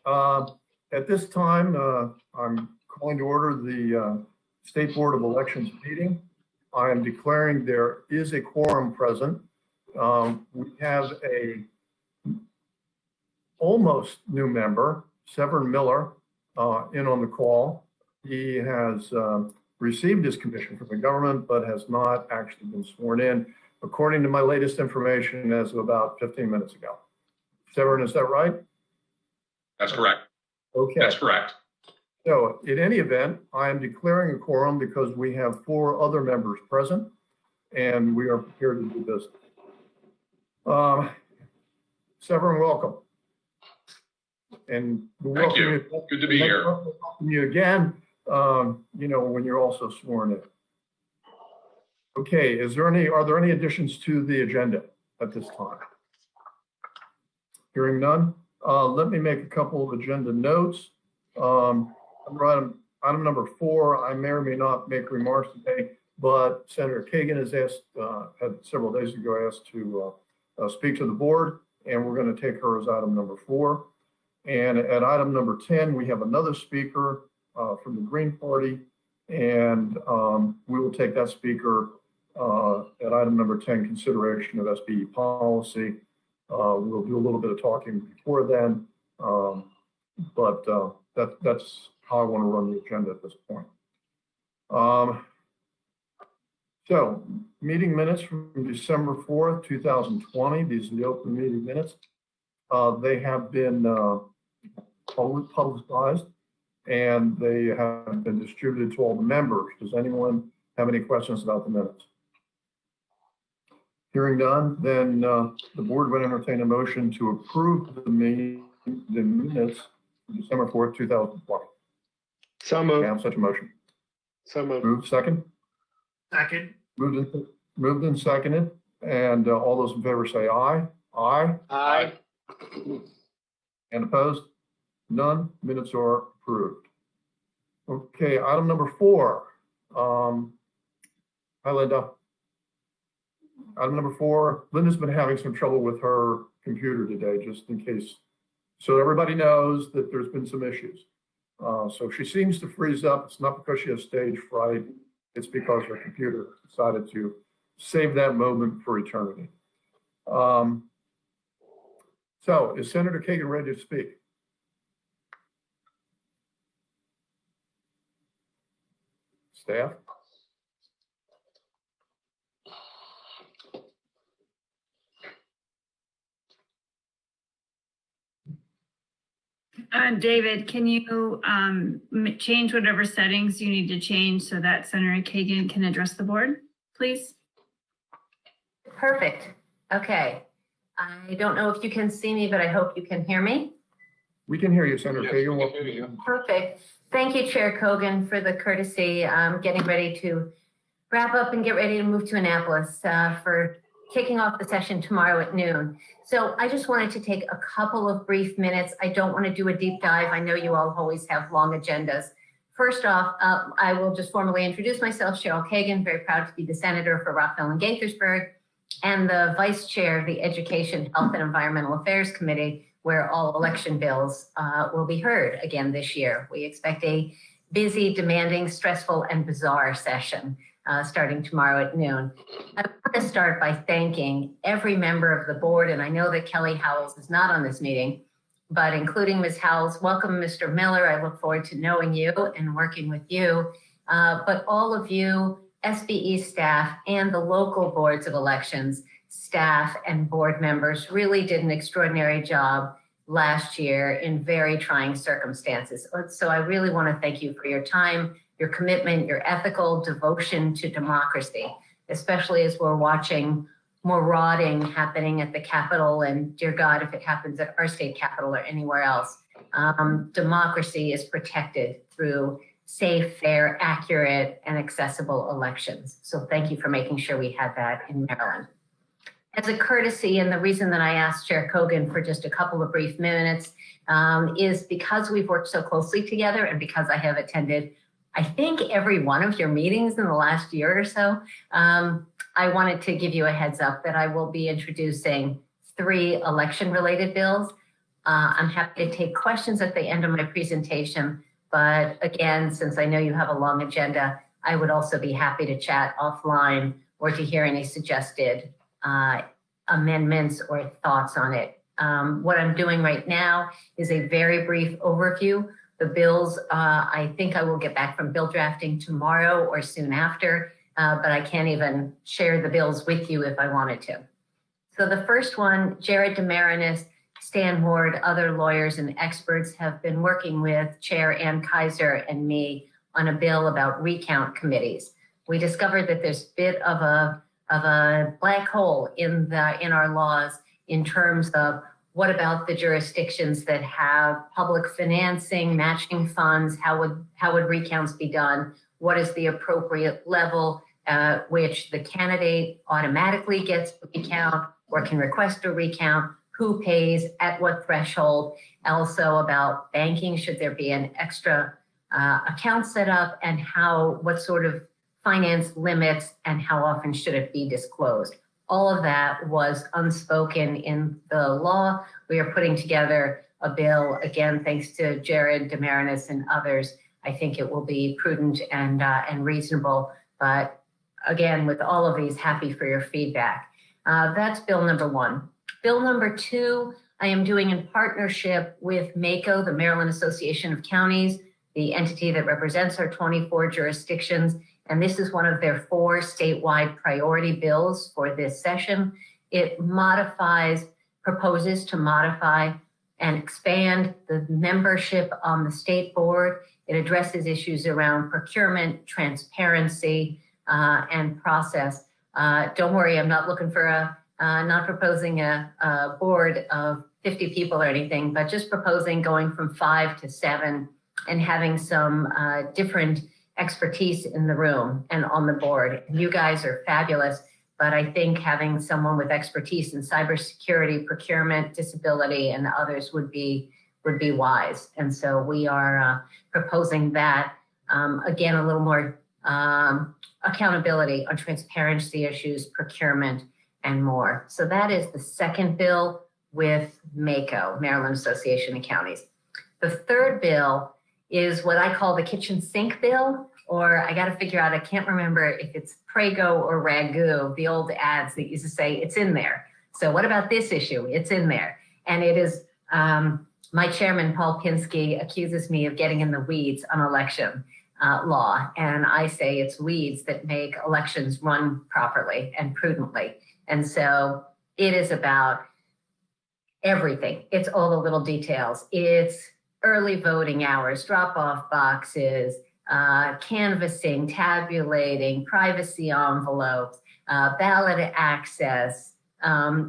At this time, I'm calling to order the State Board of Elections meeting. I am declaring there is a quorum present. We have a almost new member, Severin Miller, in on the call. He has received his commission from the government, but has not actually been sworn in, according to my latest information as of about 15 minutes ago. Severin, is that right? That's correct. Okay. That's correct. So in any event, I am declaring a quorum because we have 4 other members present and we are prepared to do business. Severin, welcome. And Thank you. Good to be here. Welcome you again, when you're also sworn in. Okay, are there any additions to the agenda at this time? Hearing none, let me make a couple of agenda notes. Item number 4, I may or may not make remarks today, but Senator Kagan has had several days ago asked to speak to the board, and we're going to take her as item number 4. And at item number 10, we have another speaker from the Green Party, and we will take that speaker at item number 10, consideration of SBE policy. We'll do a little bit of talking before then, but that's how I want to run the agenda at this point. So meeting minutes from December 4th, 2020. These are the open meeting minutes. They have been publicized and they have been distributed to all the members. Does anyone have any questions about the minutes? Hearing none, then the board would entertain a motion to approve the minutes from December 4th, 2020. So moved. May I have such a motion? So moved. Moved, second? Second. Moved and seconded. And all those in favor say aye. Aye. Aye. And opposed? None. Minutes are approved. Okay, item number 4. Hi, Linda. Item number 4, Linda's been having some trouble with her computer today, just in case. So everybody knows that there's been some issues. So she seems to freeze up. It's not because she has stage fright. It's because her computer decided to save that moment for eternity. So is Senator Kagan ready to speak? Staff? David, can you change whatever settings you need to change so that Senator Kagan can address the board, please? Perfect. Okay. I don't know if you can see me, but I hope you can hear me. We can hear you, Senator Kagan. we can hear you. Perfect. Thank you, Chair Kogan, for the courtesy. Getting ready to wrap up and get ready to move to Annapolis for kicking off the session tomorrow at noon. So I just wanted to take a couple of brief minutes. I don't want to do a deep dive. I know you all always have long agendas. First off, I will just formally introduce myself, Cheryl Kagan, very proud to be the senator for Rockville and Gaithersburg, and the vice chair of the Education, Health, and Environmental Affairs Committee, where all election bills will be heard again this year. We expect a busy, demanding, stressful, and bizarre session starting tomorrow at noon. I want to start by thanking every member of the board, and I know that Kelly Howells is not on this meeting, but including Ms. Howells, welcome Mr. Miller. I look forward to knowing you and working with you, but all of you, SBE staff and the local boards of elections, staff and board members really did an extraordinary job last year in very trying circumstances. So I really want to thank you for your time, your commitment, your ethical devotion to democracy, especially as we're watching marauding happening at the Capitol, and dear God, if it happens at our state capitol or anywhere else. Democracy is protected through safe, fair, accurate, and accessible elections. So thank you for making sure we had that in Maryland. As a courtesy, and the reason that I asked Chair Kogan for just a couple of brief minutes is because we've worked so closely together and because I have attended, I think, every one of your meetings in the last year or so. I wanted to give you a heads up that I will be introducing 3 election-related bills. I'm happy to take questions at the end of my presentation. But again, since I know you have a long agenda, I would also be happy to chat offline or to hear any suggested amendments or thoughts on it. What I'm doing right now is a very brief overview. The bills, I think I will get back from bill drafting tomorrow or soon after, but I can't even share the bills with you if I wanted to. So the first one, Jared Demarinis, Stan Ward, other lawyers and experts have been working with Chair Ann Kaiser and me on a bill about recount committees. We discovered that there's a bit of a black hole in our laws in terms of what about the jurisdictions that have public financing, matching funds? How would recounts be done? What is the appropriate level at which the candidate automatically gets a recount or can request a recount? Who pays at what threshold? Also about banking, should there be an extra account set up, and what sort of finance limits and how often should it be disclosed? All of that was unspoken in the law. We are putting together a bill, again, thanks to Jared Demarinis and others. I think it will be prudent and reasonable. But again, with all of these, happy for your feedback. That's bill number one. Bill number two, I am doing in partnership with MACO, the Maryland Association of Counties, the entity that represents our 24 jurisdictions. And this is one of their 4 statewide priority bills for this session. It proposes to modify and expand the membership on the state board. It addresses issues around procurement, transparency, and process. Don't worry, I'm not looking for not proposing a board of 50 people or anything, but just proposing going from 5 to 7 and having some different expertise in the room and on the board. You guys are fabulous, but I think having someone with expertise in cybersecurity, procurement, disability, and others would be wise. And so we are proposing that. Again, a little more accountability on transparency issues, procurement, and more. So that is the second bill with MACO, Maryland Association of Counties. The third bill is what I call the kitchen sink bill, or I got to figure out, I can't remember if it's Prego or Ragu, the old ads that used to say it's in there. So what about this issue? It's in there. And it is, my chairman, Paul Pinsky, accuses me of getting in the weeds on election law. And I say it's weeds that make elections run properly and prudently. And so it is about everything. It's all the little details. It's early voting hours, drop-off boxes, canvassing, tabulating, privacy envelopes, ballot access.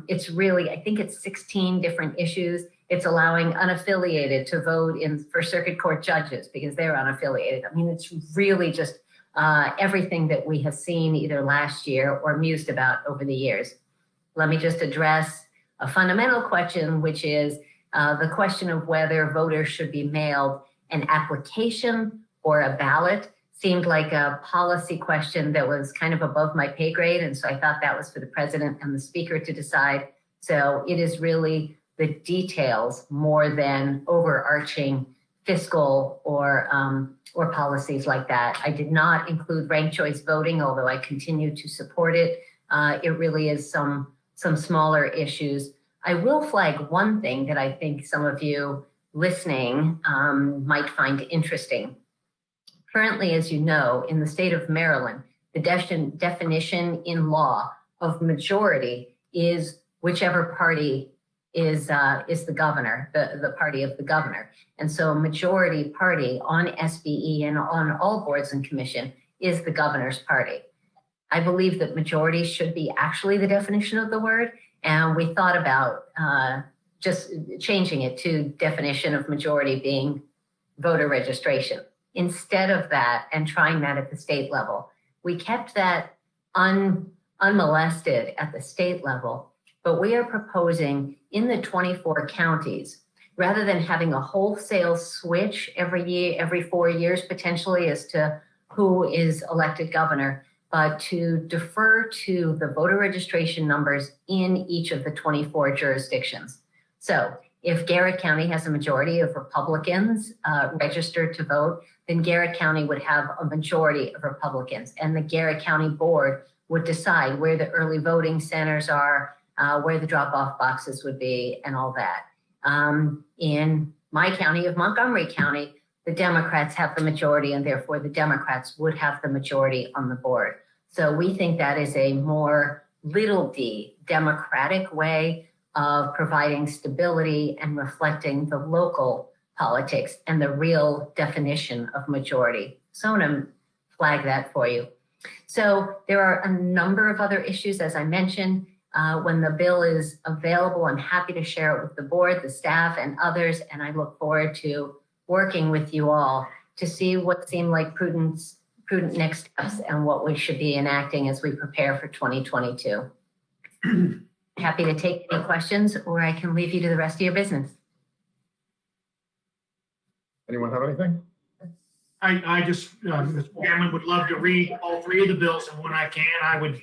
It's really, I think it's 16 different issues. It's allowing unaffiliated to vote for circuit court judges because they're unaffiliated. I mean, it's really just everything that we have seen either last year or mused about over the years. Let me just address a fundamental question, which is the question of whether voters should be mailed an application or a ballot. Seemed like a policy question that was kind of above my pay grade. And so I thought that was for the president and the speaker to decide. So it is really the details more than overarching fiscal or policies like that. I did not include ranked choice voting, although I continue to support it. It really is some smaller issues. I will flag one thing that I think some of you listening might find interesting. Currently, as you know, in the state of Maryland, the definition in law of majority is whichever party is the governor, the party of the governor. And so a majority party on SBE and on all boards and commission is the governor's party. I believe that majority should be actually the definition of the word. And we thought about just changing it to definition of majority being voter registration. Instead of that and trying that at the state level, we kept that unmolested at the state level, but we are proposing in the 24 counties, rather than having a wholesale switch every year, every 4 years potentially as to who is elected governor, but to defer to the voter registration numbers in each of the 24 jurisdictions. So If Garrett County has a majority of Republicans registered to vote, then Garrett County would have a majority of Republicans, and the Garrett County Board would decide where the early voting centers are, where the drop-off boxes would be, and all that. In my county of Montgomery County, the Democrats have the majority, and therefore the Democrats would have the majority on the board. So we think that is a more little d democratic way of providing stability and reflecting the local politics and the real definition of majority. So I'm going to flag that for you. So there are a number of other issues, as I mentioned. When the bill is available, I'm happy to share it with the board, the staff, and others, and I look forward to working with you all to see what seem like prudent next steps and what we should be enacting as we prepare for 2022. Happy to take any questions, or I can leave you to the rest of your business. Anyone have anything? I just, Mr. Chairman, would love to read all three of the bills, and when I can, I would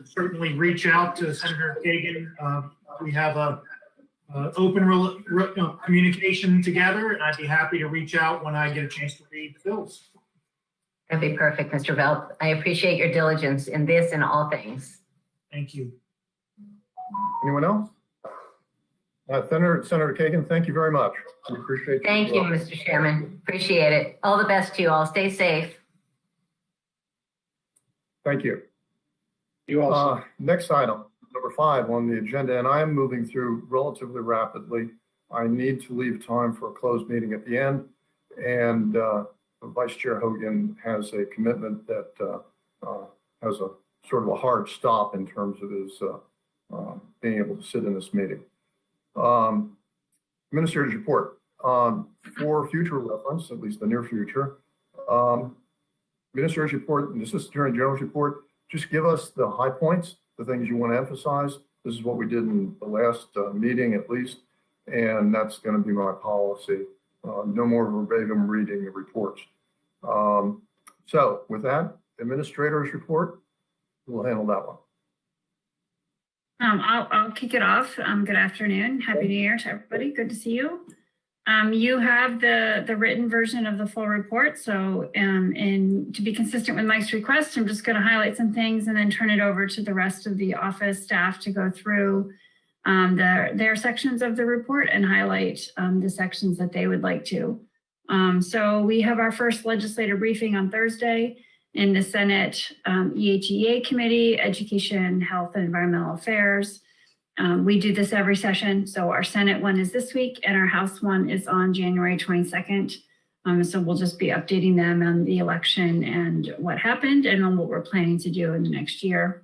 certainly reach out to Senator Kagan. We have a open communication together, and I'd be happy to reach out when I get a chance to read the bills. That'd be perfect, Mr. Velt. I appreciate your diligence in this and all things. Thank you. Anyone else? Senator Kagan, thank you very much. We appreciate you. Thank you, Mr. Chairman. Appreciate it. All the best to you all. Stay safe. Thank you. You also. Next item, number 5 on the agenda, and I am moving through relatively rapidly. I need to leave time for a closed meeting at the end, and Vice Chair Hogan has a commitment that has a sort of a hard stop in terms of his being able to sit in this meeting. Administrator's report. For future reference, at least the near future, Administrator's report and Assistant Attorney General's report, just give us the high points, the things you want to emphasize. This is what we did in the last meeting at least, and that's going to be my policy. No more verbatim reading the reports. So with that, Administrator's report, we'll handle that one. I'll kick it off. Good afternoon. Happy New Year to everybody. Good to see you. You have the written version of the full report. So and to be consistent with Mike's request, I'm just going to highlight some things and then turn it over to the rest of the office staff to go through their sections of the report and highlight the sections that they would like to. So we have our first legislator briefing on Thursday in the Senate EHEA Committee, Education, Health, and Environmental Affairs. We do this every session. So our Senate one is this week and our House one is on January 22nd. So we'll just be updating them on the election and what happened and on what we're planning to do in the next year.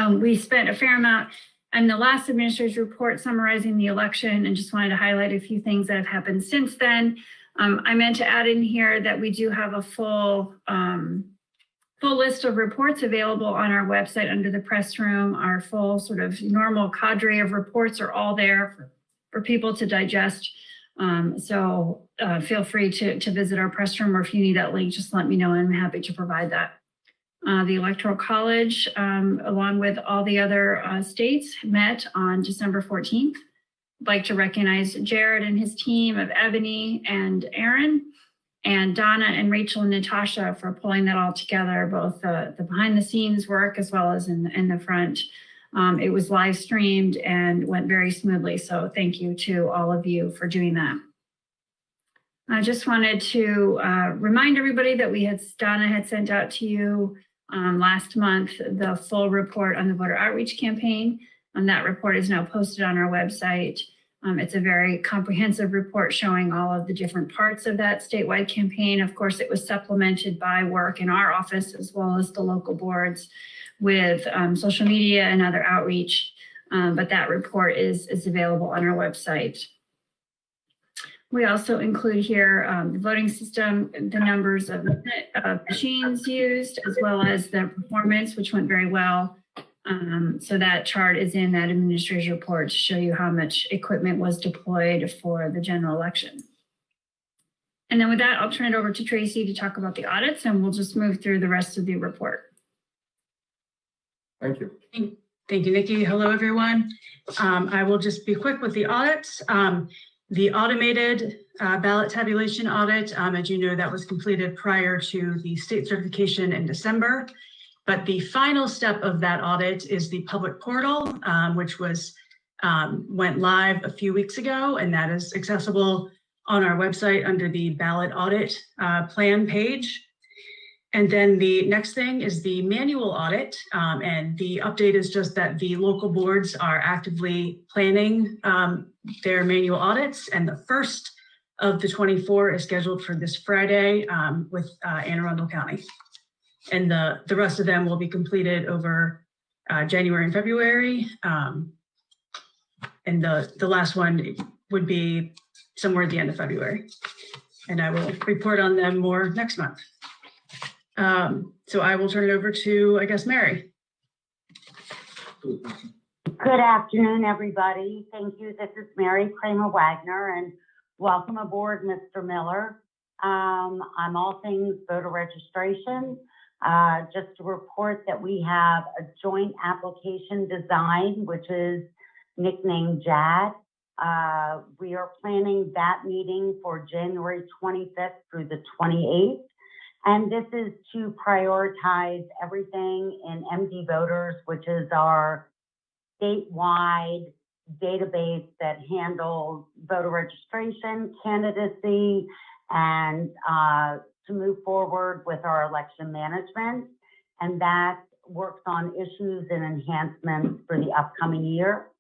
We spent a fair amount in the last administrator's report summarizing the election and just wanted to highlight a few things that have happened since then. I meant to add in here that we do have a full list of reports available on our website under the press room. Our full sort of normal cadre of reports are all there for people to digest. So feel free to visit our press room, or if you need that link, just let me know and I'm happy to provide that. The Electoral College, along with all the other states, met on December 14th. I'd like to recognize Jared and his team of Ebony and Aaron, and Donna and Rachel and Natasha for pulling that all together, both the behind the scenes work as well as in the front. It was live streamed and went very smoothly. So thank you to all of you for doing that. I just wanted to remind everybody that Donna had sent out to you last month the full report on the voter outreach campaign. That report is now posted on our website. It's a very comprehensive report showing all of the different parts of that statewide campaign. Of course, it was supplemented by work in our office as well as the local boards with social media and other outreach. But that report is available on our website. We also include here the voting system, the numbers of machines used, as well as the performance, which went very well. So that chart is in that administrator's report to show you how much equipment was deployed for the general election. And then with that, I'll turn it over to Tracy to talk about the audits, and we'll just move through the rest of the report. Thank you. Thank you, Nikki. Hello, everyone. I will just be quick with the audits. The automated ballot tabulation audit, as you know, that was completed prior to the state certification in December. But the final step of that audit is the public portal, which went live a few weeks ago, and that is accessible on our website under the ballot audit plan page. And then the next thing is the manual audit. And the update is just that the local boards are actively planning their manual audits. And the first of the 24 is scheduled for this Friday with Anne Arundel County. And the rest of them will be completed over January and February. And the last one would be somewhere at the end of February. And I will report on them more next month. So I will turn it over to, I guess, Mary. Good afternoon, everybody. Thank you. This is Mary Kramer-Wagner, and welcome aboard, Mr. Miller. I'm all things voter registration. Just to report that we have a joint application design, which is nicknamed JAD. We are planning that meeting for January 25th through the 28th. And this is to prioritize everything in MD Voters, which is our statewide database that handles voter registration, candidacy, and to move forward with our election management. And that works on issues and enhancements for the upcoming year.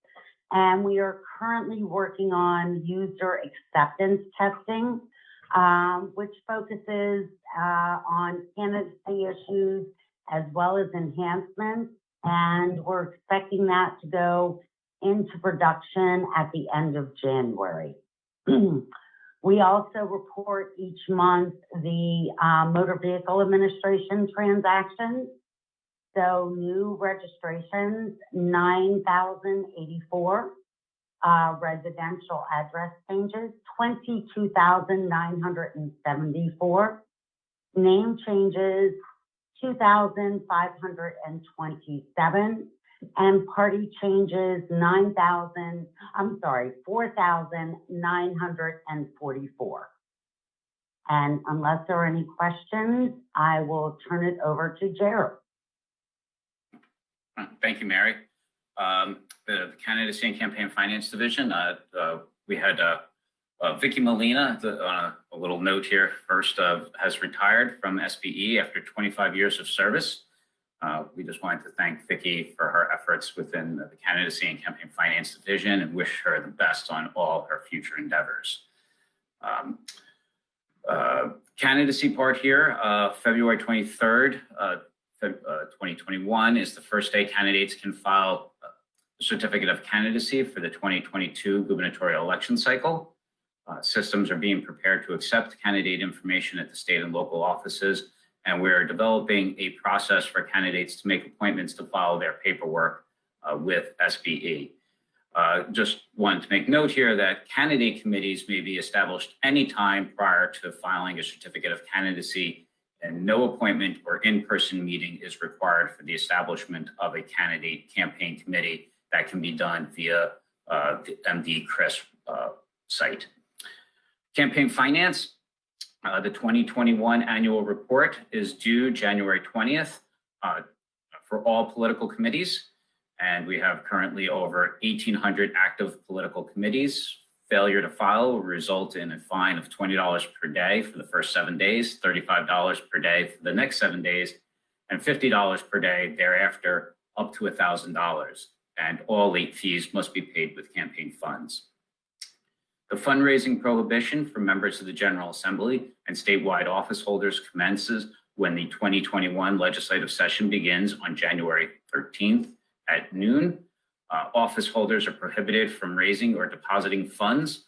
And we are currently working on user acceptance testing, which focuses on candidacy issues as well as enhancements. And we're expecting that to go into production at the end of January. We also report each month the Motor Vehicle Administration transactions. So new registrations, 9,084. Residential address changes, 22,974. Name changes, 2,527. And party changes, 4,944. And unless there are any questions, I will turn it over to Jared. Thank you, Mary. The Candidacy and Campaign Finance Division, we had Vicky Molina, a little note here first, has retired from SBE after 25 years of service. We just wanted to thank Vicky for her efforts within the Candidacy and Campaign Finance Division and wish her the best on all her future endeavors. Candidacy part here, February 23rd, 2021 is the first day candidates can file a certificate of candidacy for the 2022 gubernatorial election cycle. Systems are being prepared to accept candidate information at the state and local offices, and we're developing a process for candidates to make appointments to file their paperwork with SBE. Just wanted to make note here that candidate committees may be established anytime prior to filing a certificate of candidacy, and no appointment or in-person meeting is required for the establishment of a candidate campaign committee. That can be done via the MD Chris site. Campaign finance, the 2021 annual report is due January 20th for all political committees. And we have currently over 1,800 active political committees. Failure to file will result in a fine of $20 per day for the first 7 days, $35 per day for the next 7 days, and $50 per day thereafter, up to $1,000. And all late fees must be paid with campaign funds. The fundraising prohibition for members of the General Assembly and statewide office holders commences when the 2021 legislative session begins on January 13th at noon. Office holders are prohibited from raising or depositing funds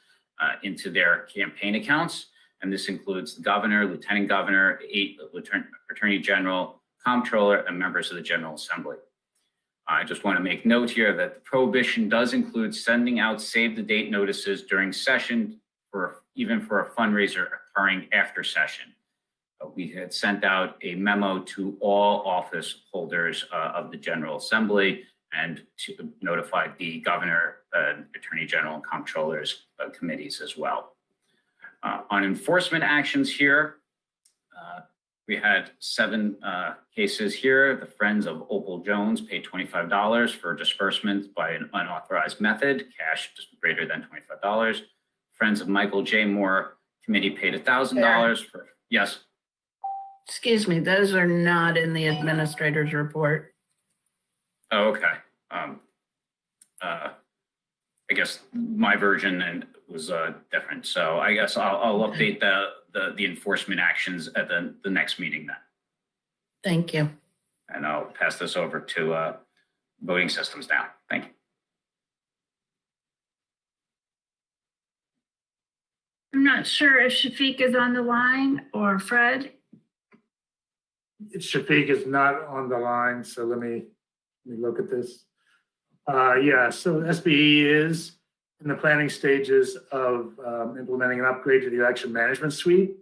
into their campaign accounts. And this includes the governor, lieutenant governor, attorney general, comptroller, and members of the General Assembly. I just want to make note here that the prohibition does include sending out save the date notices during session, even for a fundraiser occurring after session. We had sent out a memo to all office holders of the General Assembly, and to notify the governor, attorney general, and comptrollers committees as well. On enforcement actions here, we had 7 cases here. The Friends of Opal Jones paid $25 for disbursement by an unauthorized method, cash greater than $25. Friends of Michael J. Moore committee paid $1,000 for, yes. Excuse me, those are not in the administrator's report. Oh, okay. I guess my version was different. So I guess I'll update the enforcement actions at the next meeting then. Thank you. And I'll pass this over to voting systems now. Thank you. I'm not sure if Shafiq is on the line or Fred. Shafiq is not on the line, so let me look at this. Yeah, so SBE is in the planning stages of implementing an upgrade to the election management suite.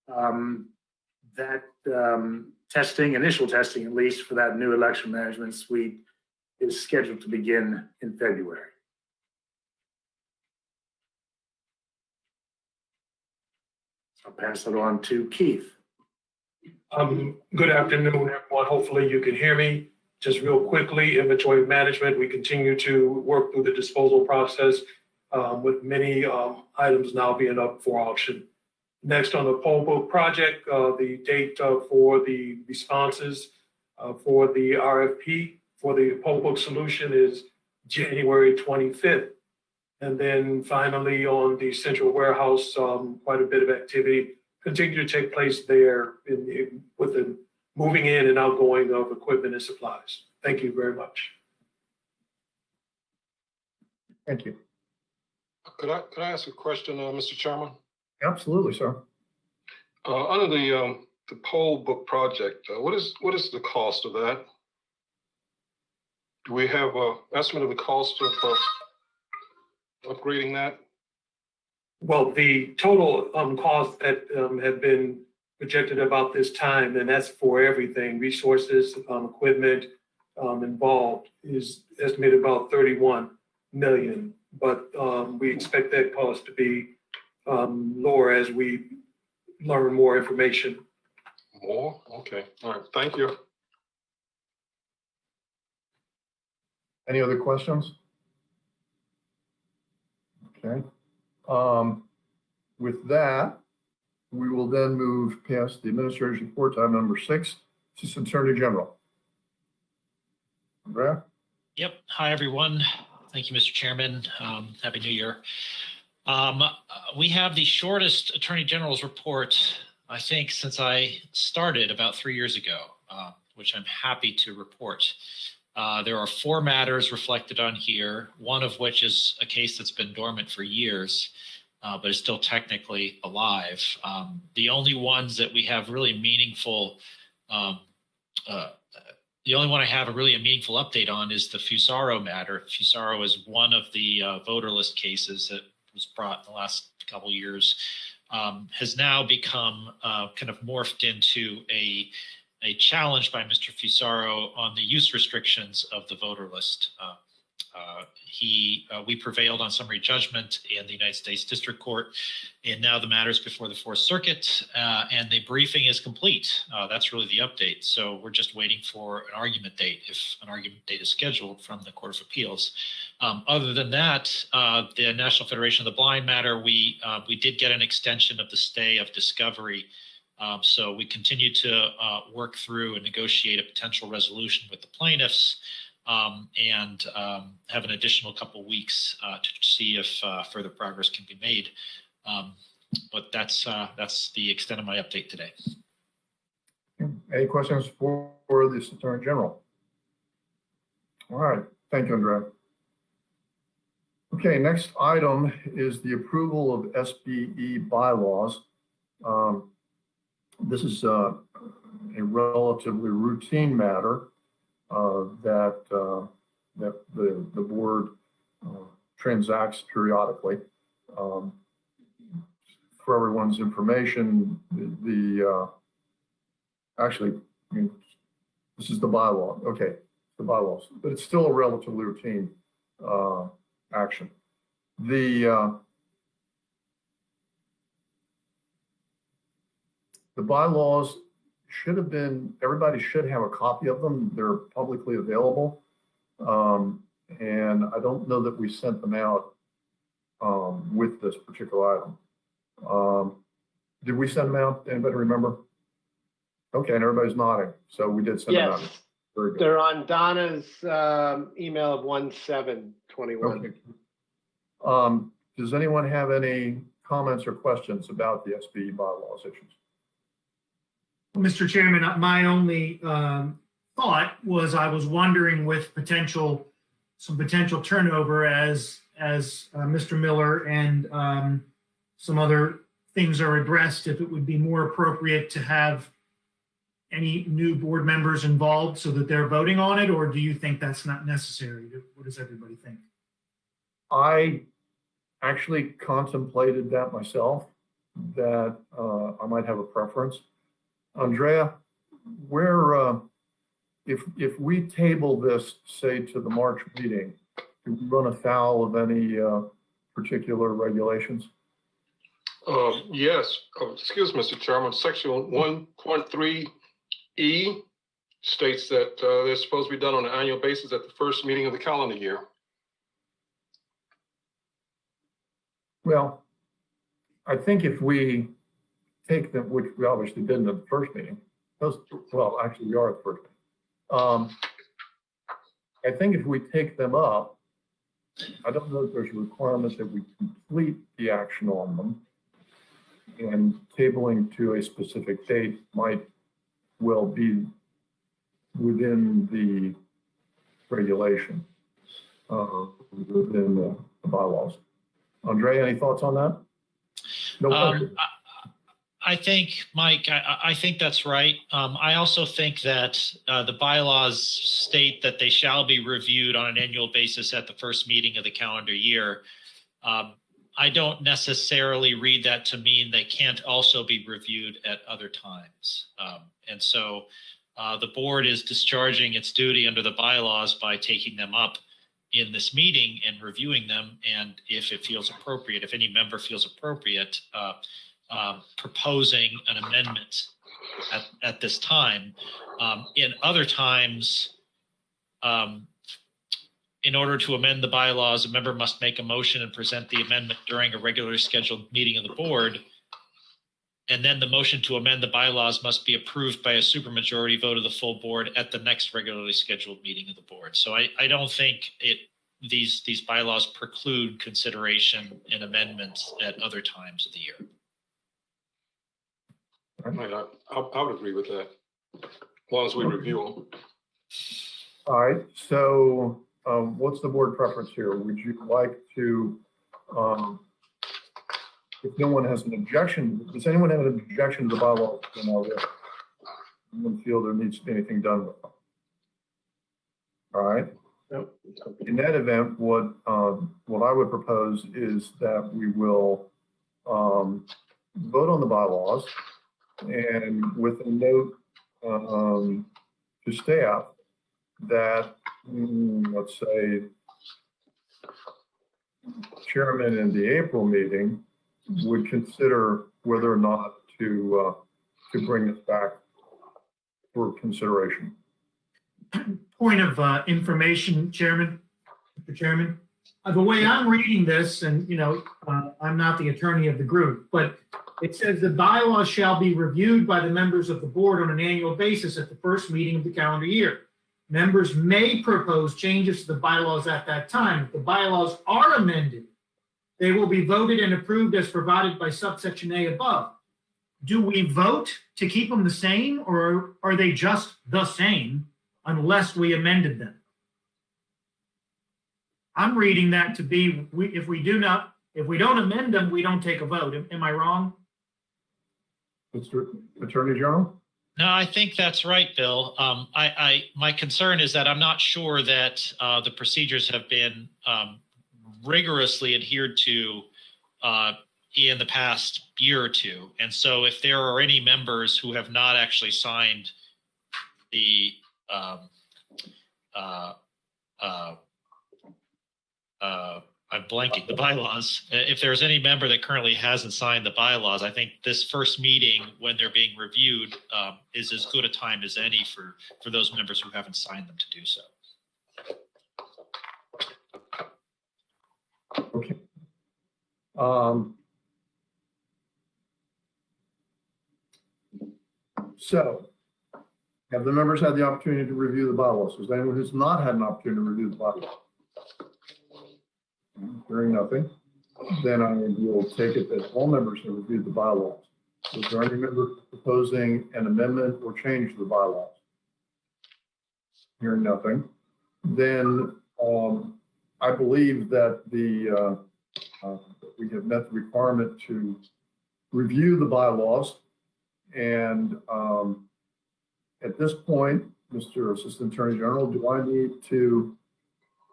That initial testing, at least for that new election management suite, is scheduled to begin in February. I'll pass it on to Keith. Good afternoon, everyone. Hopefully you can hear me. Just real quickly, inventory management, we continue to work through the disposal process with many items now being up for auction. Next on the poll book project, the date for the responses for the RFP for the poll book solution is January 25th. And then finally on the central warehouse, quite a bit of activity continue to take place there with the moving in and outgoing of equipment and supplies. Thank you very much. Thank you. Could I ask a question, Mr. Chairman? Absolutely, sir. Under the poll book project, what is the cost of that? Do we have an estimate of the cost of upgrading that? Well, the total cost that had been projected about this time, and that's for everything, resources, equipment involved, is estimated about 31 million. But we expect that cost to be lower as we learn more information. More? Okay. All right. Thank you. Any other questions? Okay. With that, we will then move past the administrator's report to item number 6, Assistant Attorney General. Andrea? Yep. Hi, everyone. Thank you, Mr. Chairman. Happy New Year. We have the shortest Attorney General's report, I think, since I started about 3 years ago, which I'm happy to report. There are 4 matters reflected on here, one of which is a case that's been dormant for years, but is still technically alive. The only ones that we have really meaningful, the only one I have a meaningful update on is the Fusaro matter. Fusaro is one of the voter list cases that was brought in the last couple of years, has now become kind of morphed into a challenge by Mr. Fusaro on the use restrictions of the voter list. We prevailed on summary judgment in the United States District Court, and now the matter's before the Fourth Circuit, and the briefing is complete. That's really the update. So we're just waiting for an argument date, if an argument date is scheduled from the Court of Appeals. Other than that, the National Federation of the Blind matter, we did get an extension of the stay of discovery. So we continue to work through and negotiate a potential resolution with the plaintiffs, and have an additional couple of weeks to see if further progress can be made. But that's the extent of my update today. Any questions for the Assistant Attorney General? All right, thank you, Andrea. Okay, next item is the approval of SBE bylaws. This is a relatively routine matter that the board transacts periodically. For everyone's information, actually, this is the bylaw. Okay, the bylaws, but it's still a relatively routine action. The bylaws should have been, everybody should have a copy of them. They're publicly available. And I don't know that we sent them out with this particular item. Did we send them out? Anybody remember? Okay, and everybody's nodding. So we did send them out. Yes, Very good. they're on Donna's email of 1/7/21. Okay. Does anyone have any comments or questions about the SBE bylaws issues? Mr. Chairman, my only thought was I was wondering with some potential turnover as Mr. Miller and some other things are addressed, if it would be more appropriate to have any new board members involved so that they're voting on it, or do you think that's not necessary? What does everybody think? I actually contemplated that myself, that I might have a preference. Andrea, if we table this, say, to the March meeting, do we run afoul of any particular regulations? Yes, excuse me, Mr. Chairman, section 1.3E states that they're supposed to be done on an annual basis at the first meeting of the calendar year. Well, I think if we take them, which we obviously didn't at the first meeting, well, actually we are at the first meeting. I think if we take them up, I don't know if there's a requirement that we complete the action on them, and tabling to a specific date might well be within the regulation, within the bylaws. Andrea, any thoughts on that? No. I think, Mike, I think that's right. I also think that the bylaws state that they shall be reviewed on an annual basis at the first meeting of the calendar year. I don't necessarily read that to mean they can't also be reviewed at other times. And so the board is discharging its duty under the bylaws by taking them up in this meeting and reviewing them. And if it feels appropriate, if any member feels appropriate, proposing an amendment at this time. In other times, in order to amend the bylaws, a member must make a motion and present the amendment during a regularly scheduled meeting of the board. And then the motion to amend the bylaws must be approved by a supermajority vote of the full board at the next regularly scheduled meeting of the board. So I don't think these bylaws preclude consideration and amendments at other times of the year. I would agree with that, as long as we review them. All right, so what's the board preference here? Would you like to, if no one has an objection, does anyone have an objection to the bylaws? Anyone feel there needs to be anything done with them? All right. Nope. In that event, what I would propose is that we will vote on the bylaws, and with a note to staff that, let's say, chairman in the April meeting would consider whether or not to bring this back for consideration. Point of information, Chairman, Mr. Chairman. The way I'm reading this, and I'm not the attorney of the group, but it says the bylaws shall be reviewed by the members of the board on an annual basis at the first meeting of the calendar year. Members may propose changes to the bylaws at that time. If the bylaws are amended, they will be voted and approved as provided by subsection A above. Do we vote to keep them the same, or are they just the same unless we amended them? I'm reading that to be, if we don't amend them, we don't take a vote. Am I wrong? Mr. Attorney General? No, I think that's right, Bill. My concern is that I'm not sure that the procedures have been rigorously adhered to in the past year or two. And so if there are any members who have not actually signed the I'm blanking, the bylaws. If there's any member that currently hasn't signed the bylaws, I think this first meeting, when they're being reviewed, is as good a time as any for those members who haven't signed them to do so. Okay. So, have the members had the opportunity to review the bylaws? Is there anyone who's not had an opportunity to review the bylaws? Hearing nothing, then I will take it that all members have reviewed the bylaws. Is there any member proposing an amendment or change to the bylaws? Hearing nothing, then I believe that we have met the requirement to review the bylaws. And at this point, Mr. Assistant Attorney General, do I need to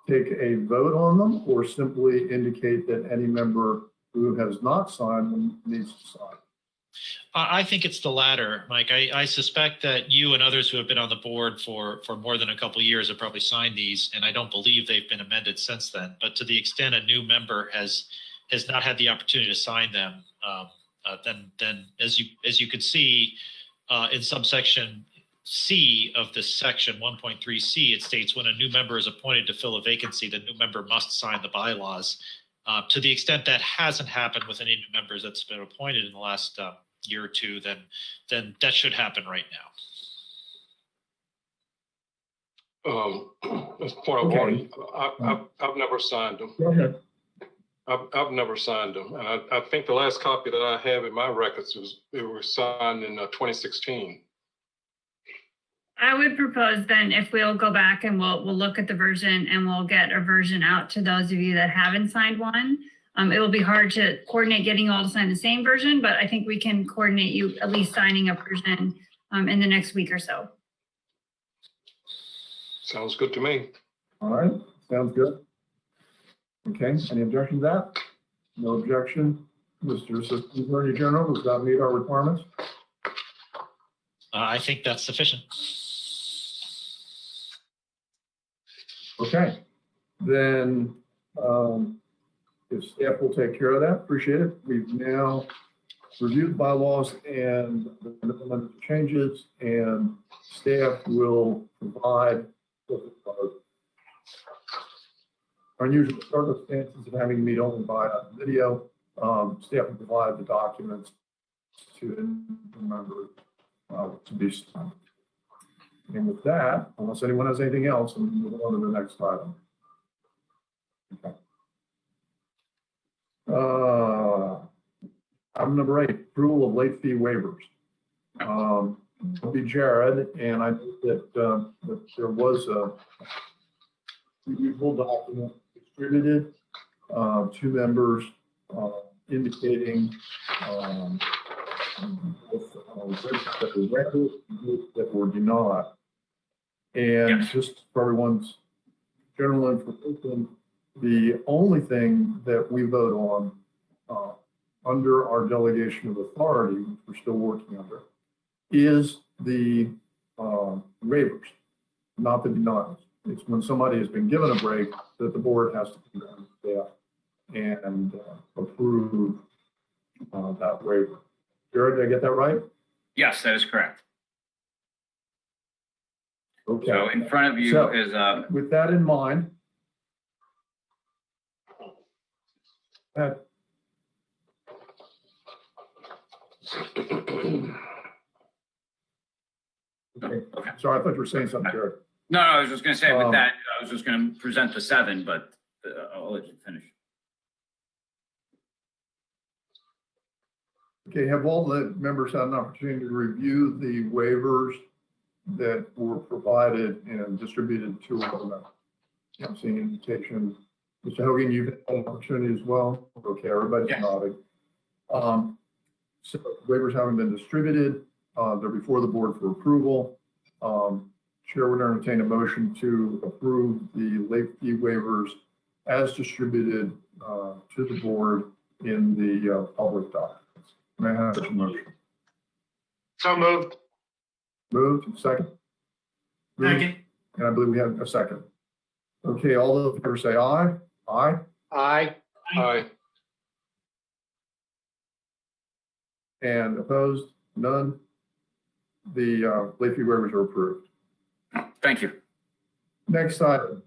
take a vote on them or simply indicate that any member who has not signed them needs to sign? I think it's the latter, Mike. I suspect that you and others who have been on the board for more than a couple of years have probably signed these, and I don't believe they've been amended since then. But to the extent a new member has not had the opportunity to sign them, then as you could see in subsection C of this section 1.3C, it states when a new member is appointed to fill a vacancy, the new member must sign the bylaws. To the extent that hasn't happened with any new members that's been appointed in the last year or two, then that should happen right now. As part of order, I've never signed them. Go ahead. I've never signed them, and I think the last copy that I have in my records they were signed in 2016. I would propose then if we'll go back and we'll look at the version and we'll get a version out to those of you that haven't signed one. It will be hard to coordinate getting you all to sign the same version, but I think we can coordinate you at least signing a version in the next week or so. Sounds good to me. All right, sounds good. Okay, any objection to that? No objection. Mr. Assistant Attorney General, does that meet our requirements? I think that's sufficient. Okay, then if staff will take care of that, appreciate it. We've now reviewed bylaws and implemented the changes, and staff will provide unusual circumstances of having to meet only by video. Staff will provide the documents to the members to be signed. And with that, unless anyone has anything else, I'm moving on to the next item. Okay. Item number 8, approval of late fee waivers. It'll be Jared, and I think that there was a usual document distributed to members indicating that were granted, that were denied. And Yes. just for everyone's general information, the only thing that we vote on under our delegation of authority, which we're still working under, is the waivers, not the denials. It's when somebody has been given a break that the board has to come down to staff and approve that waiver. Jared, did I get that right? Yes, that is correct. Okay. So in front of you So, is with that in mind, Okay. sorry, I thought you were saying something, Jared. no, I was just going to say with that, I was just going to present the 7, but I'll let you finish. Okay, have all the members had an opportunity to review the waivers that were provided and distributed to them? I'm seeing indication. Mr. Hogan, you've had an opportunity as well? Okay, everybody's Yes. nodding. So waivers haven't been distributed. They're before the board for approval. Chair would entertain a motion to approve the late fee waivers as distributed to the board in the public documents. May I have a motion? So moved. Moved, second? Second. And I believe we have a second. Okay, all those in favor say aye. Aye. Aye. Aye. And opposed? None. The late fee waivers are approved. Thank you. Next item.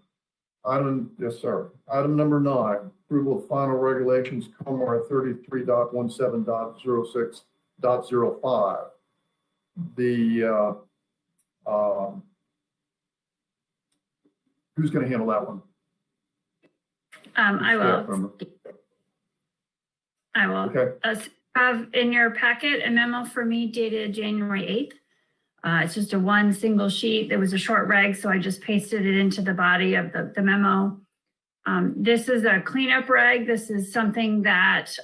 Yes, sir. Item number 9, approval of final regulations, COMAR 33.17.06.05. The, who's going to handle that one? I Staff will. member. I will. Okay. Have in your packet a memo for me dated January 8th. It's just a one single sheet. There was a short reg, so I just pasted it into the body of the memo. This is a cleanup reg. This is something that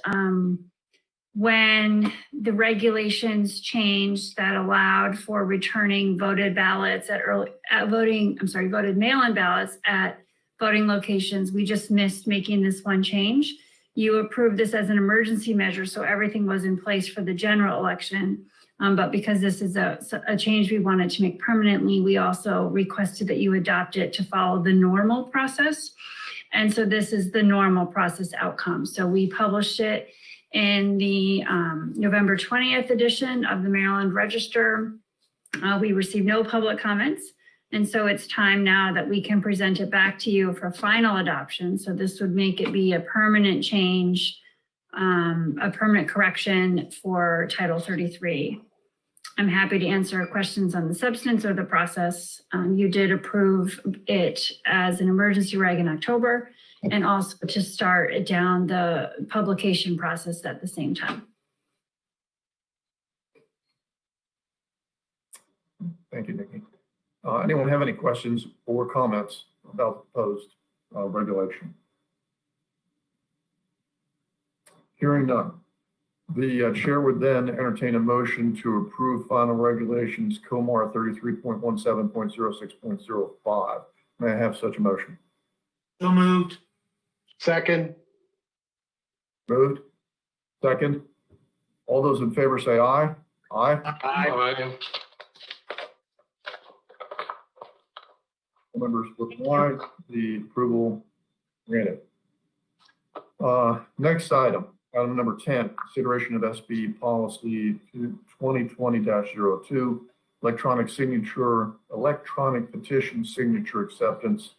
when the regulations changed that allowed for returning voted ballots voted mail-in ballots at voting locations, we just missed making this one change. You approved this as an emergency measure, so everything was in place for the general election. But because this is a change we wanted to make permanently, we also requested that you adopt it to follow the normal process. And so this is the normal process outcome. So we published it in the November 20th edition of the Maryland Register. We received no public comments. And so it's time now that we can present it back to you for final adoption. So this would make it be a permanent change, a permanent correction for Title 33. I'm happy to answer questions on the substance or the process. You did approve it as an emergency reg in October, and also to start it down the publication process at the same time. Thank you, Nikki. Anyone have any questions or comments about the proposed regulation? Hearing none. The chair would then entertain a motion to approve final regulations COMAR 33.17.06.05. May I have such a motion? So moved. Second. Moved. Second. All those in favor say aye. Aye. Aye. Members vote aye. The approval granted. Next item. Item number 10, consideration of SB policy 2020-02, electronic petition signature acceptance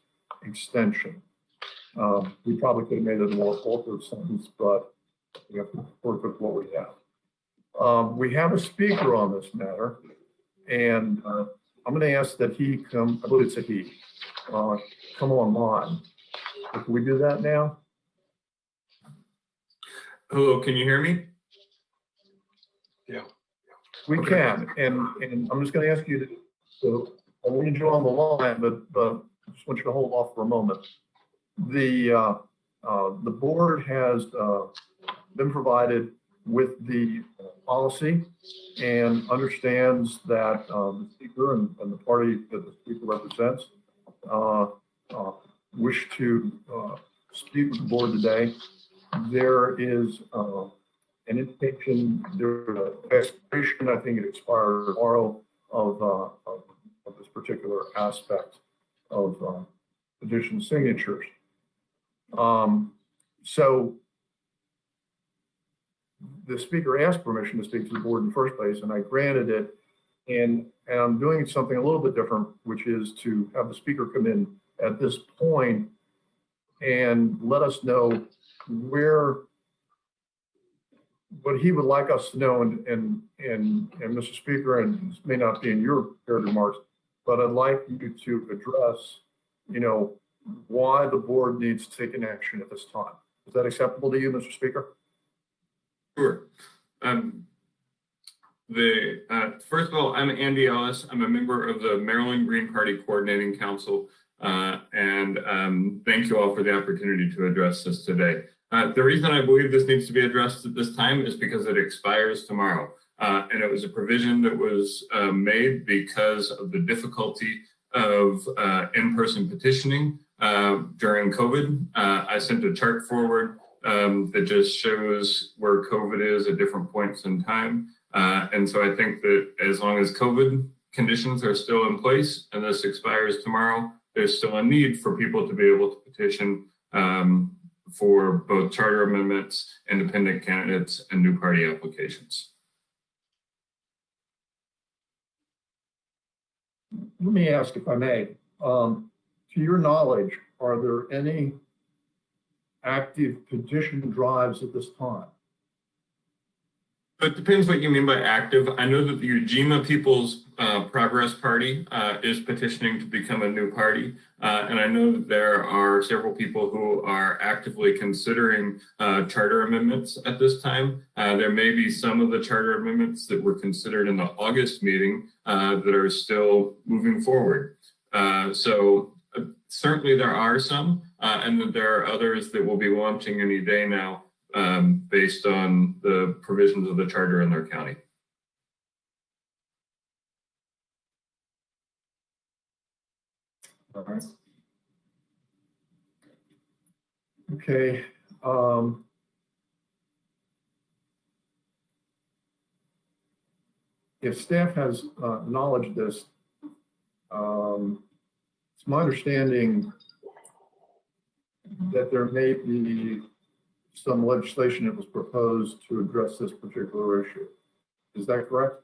extension. We probably could have made it a more altered sentence, but we have to work with what we have. We have a speaker on this matter, and I'm going to ask that he come, I believe it's a he, come online. Can we do that now? Hello, can you hear me? Yeah. We can, and I'm just going to ask you to, I want you on the line, but I just want you to hold off for a moment. The board has been provided with the policy and understands that the speaker and the party that the speaker represents wish to speak with the board today. There is an indication, there's an expiration, I think it expires tomorrow, of this particular aspect of petition signatures. So the speaker asked permission to speak to the board in the first place, and I granted it. And I'm doing something a little bit different, which is to have the speaker come in at this point and let us know what he would like us to know, and Mr. Speaker, and this may not be in your prepared remarks, but I'd like you to address, why the board needs to take an action at this time. Is that acceptable to you, Mr. Speaker? Sure. First of all, I'm Andy Ellis. I'm a member of the Maryland Green Party Coordinating Council, and thank you all for the opportunity to address this today. The reason I believe this needs to be addressed at this time is because it expires tomorrow. And it was a provision that was made because of the difficulty of in-person petitioning during COVID. I sent a chart forward that just shows where COVID is at different points in time. And so I think that as long as COVID conditions are still in place and this expires tomorrow, there's still a need for people to be able to petition for both charter amendments, independent candidates, and new party applications. Let me ask if I may, to your knowledge, are there any active petition drives at this time? It depends what you mean by active. I know that the Ujima People's Progress Party is petitioning to become a new party. And I know that there are several people who are actively considering charter amendments at this time. There may be some of the charter amendments that were considered in the August meeting that are still moving forward. So certainly there are some, and that there are others that will be launching any day now based on the provisions of the charter in their county. All right. Okay. If staff has knowledge of this, it's my understanding that there may be some legislation that was proposed to address this particular issue. Is that correct?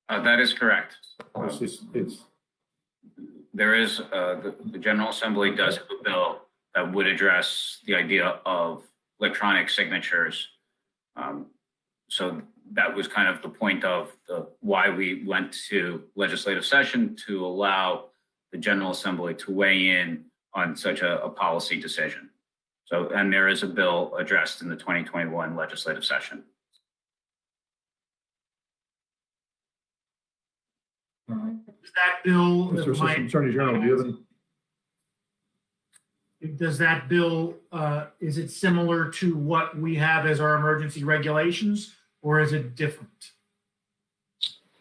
That is correct. There is, the General Assembly does have a bill that would address the idea of electronic signatures. So that was kind of the point of why we went to legislative session, to allow the General Assembly to weigh in on such a policy decision. So, and there is a bill addressed in the 2021 legislative session. Does that bill, Mr. Assistant Attorney General, do you have any? does that bill, is it similar to what we have as our emergency regulations, or is it different?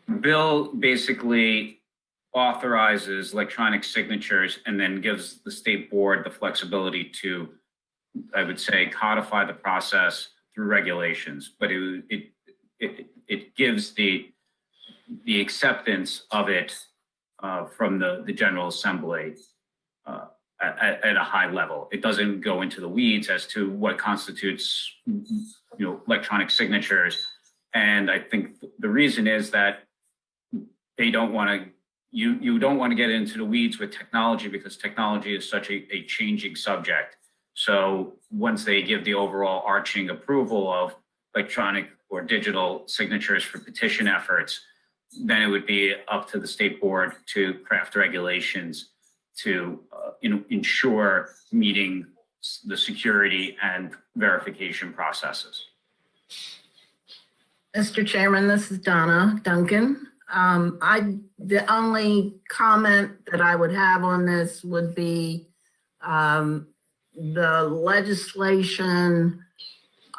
The bill basically authorizes electronic signatures and then gives the state board the flexibility to, I would say, codify the process through regulations, but it gives the acceptance of it from the General Assembly at a high level. It doesn't go into the weeds as to what constitutes, electronic signatures. And I think the reason is that they don't want to, you don't want to get into the weeds with technology, because technology is such a changing subject. So once they give the overall arching approval of electronic or digital signatures for petition efforts, then it would be up to the state board to craft regulations to ensure meeting the security and verification processes. Mr. Chairman, this is Donna Duncan. The only comment that I would have on this would be the legislation,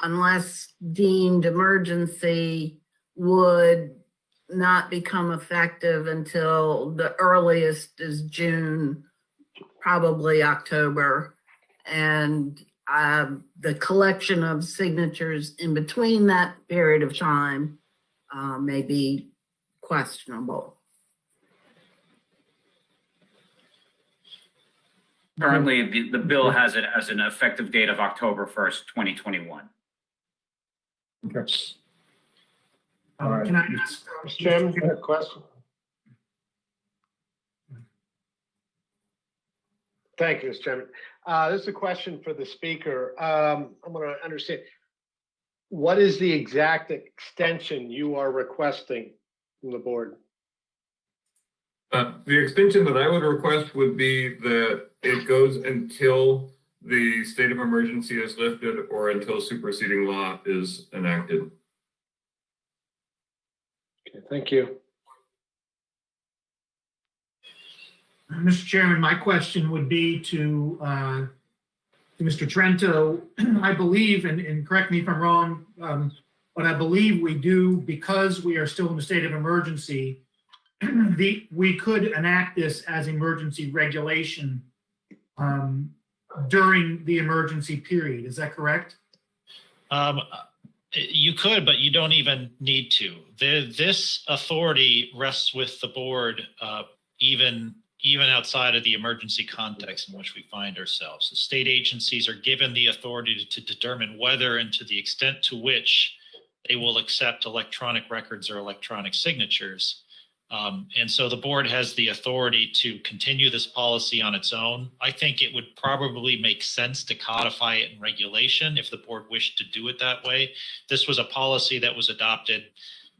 unless deemed emergency, would not become effective until the earliest is June, probably October. And the collection of signatures in between that period of time may be questionable. Currently, the bill has it as an effective date of October 1st, 2021. Okay. All right. Can I ask? Mr. Chairman, a question? Thank you, Mr. Chairman. This is a question for the speaker. I'm going to understand, what is the exact extension you are requesting from the board? The extension that I would request would be that it goes until the state of emergency is lifted or until superseding law is enacted. Okay, thank you. Mr. Chairman, my question would be to Mr. Trento. I believe, and correct me if I'm wrong, but I believe we do, because we are still in the state of emergency, we could enact this as emergency regulation during the emergency period. Is that correct? You could, but you don't even need to. This authority rests with the board, even outside of the emergency context in which we find ourselves. The state agencies are given the authority to determine whether and to the extent to which they will accept electronic records or electronic signatures. And so the board has the authority to continue this policy on its own. I think it would probably make sense to codify it in regulation if the board wished to do it that way. This was a policy that was adopted,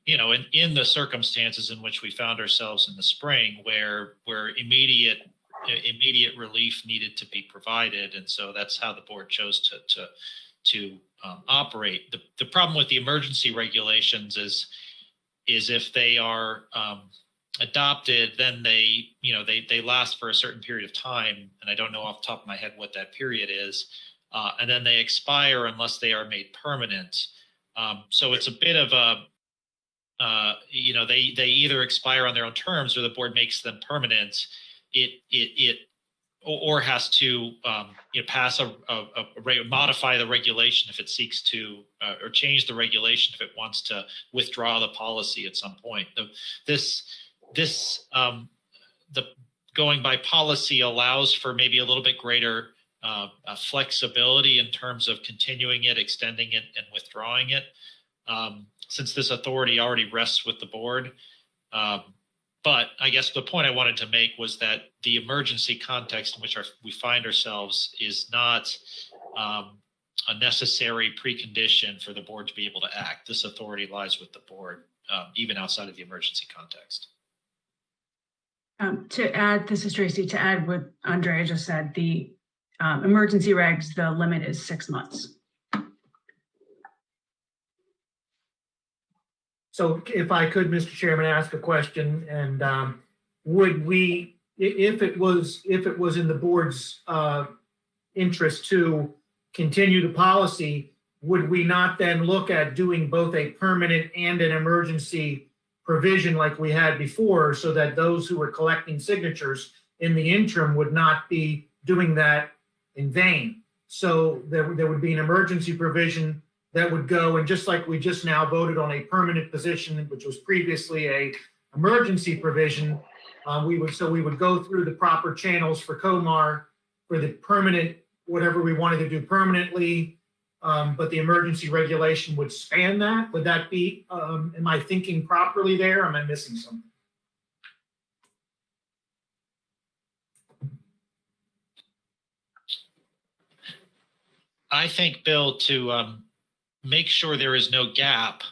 in the circumstances in which we found ourselves in the spring, where immediate relief needed to be provided, and so that's how the board chose to operate. The problem with the emergency regulations is if they are adopted, then they last for a certain period of time, and I don't know off the top of my head what that period is, and then they expire unless they are made permanent. So it's a bit of a they either expire on their own terms or the board makes them permanent. Or has to pass modify the regulation if it seeks to, or change the regulation if it wants to withdraw the policy at some point. The going by policy allows for maybe a little bit greater flexibility in terms of continuing it, extending it, and withdrawing it, since this authority already rests with the board. But I guess the point I wanted to make was that the emergency context in which we find ourselves is not a necessary precondition for the board to be able to act. This authority lies with the board, even outside of the emergency context. To add, this is Tracy, to add what Andrea just said, the emergency regs, the limit is 6 months. So if I could, Mr. Chairman, ask a question, and would we, if it was in the board's interest to continue the policy, would we not then look at doing both a permanent and an emergency provision like we had before, so that those who were collecting signatures in the interim would not be doing that in vain? So there would be an emergency provision that would go, and just like we just now voted on a permanent position, which was previously a emergency provision, we would go through the proper channels for COMAR for the permanent, whatever we wanted to do permanently, but the emergency regulation would span that. Would that be, am I thinking properly there? Am I missing something? I think, Bill, to make sure there is no gap,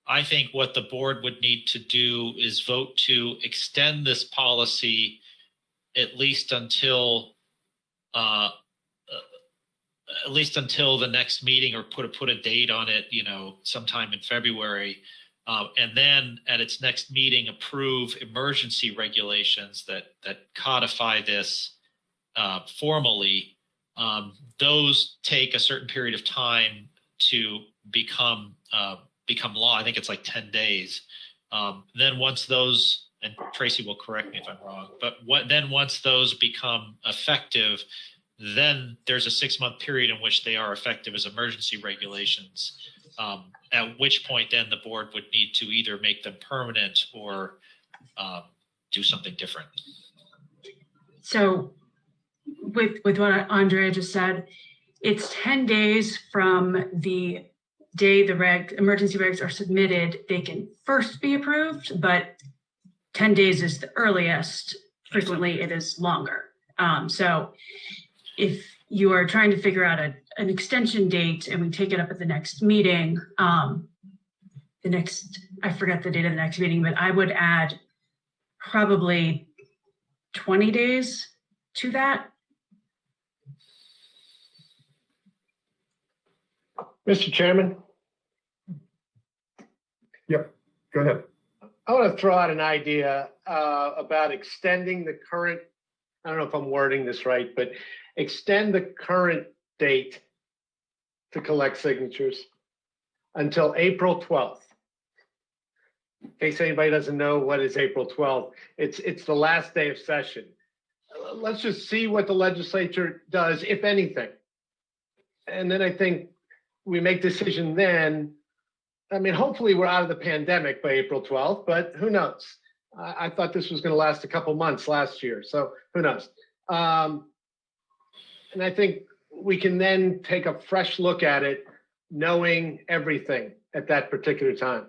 I think what the board would need to do is vote to extend this policy at least until the next meeting, or put a date on it, sometime in February, and then at its next meeting approve emergency regulations that codify this formally. Those take a certain period of time to become law. I think it's like 10 days. Then once those, and Tracy will correct me if I'm wrong, but once those become effective, then there's a 6-month period in which they are effective as emergency regulations, at which point then the board would need to either make them permanent or do something different. So with what Andrea just said, it's 10 days from the day the emergency regs are submitted. They can first be approved, but 10 days is the earliest. Frequently it is longer. So if you are trying to figure out an extension date and we take it up at the next meeting, I forget the date of the next meeting, but I would add probably 20 days to that. Mr. Chairman? Yep, go ahead. I want to throw out an idea about extending the current, I don't know if I'm wording this right, but extend the current date to collect signatures until April 12th. In case anybody doesn't know what is April 12th, it's the last day of session. Let's just see what the legislature does, if anything. And then I think we make decision then I mean, hopefully we're out of the pandemic by April 12th, but who knows? I thought this was going to last a couple months last year, so who knows? And I think we can then take a fresh look at it, knowing everything at that particular time.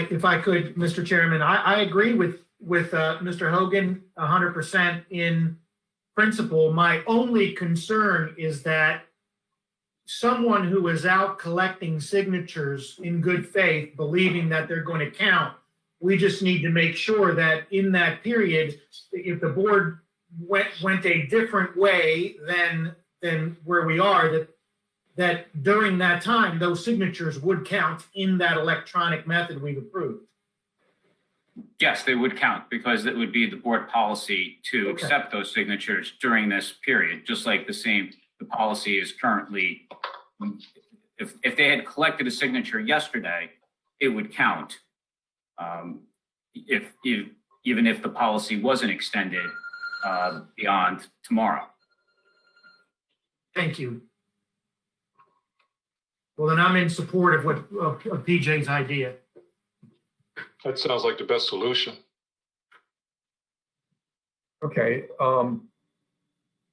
If I could, Mr. Chairman, I agree with Mr. Hogan 100% in principle. My only concern is that someone who is out collecting signatures in good faith, believing that they're going to count, we just need to make sure that in that period, if the board went a different way than where we are, that during that time, those signatures would count in that electronic method we've approved. Yes, they would count because it would be the board policy to accept those signatures during this period, just like the policy is currently, if they had collected a signature yesterday, it would count. Even if the policy wasn't extended beyond tomorrow. Thank you. Well, then I'm in support of of PJ's idea. That sounds like the best solution. Okay, and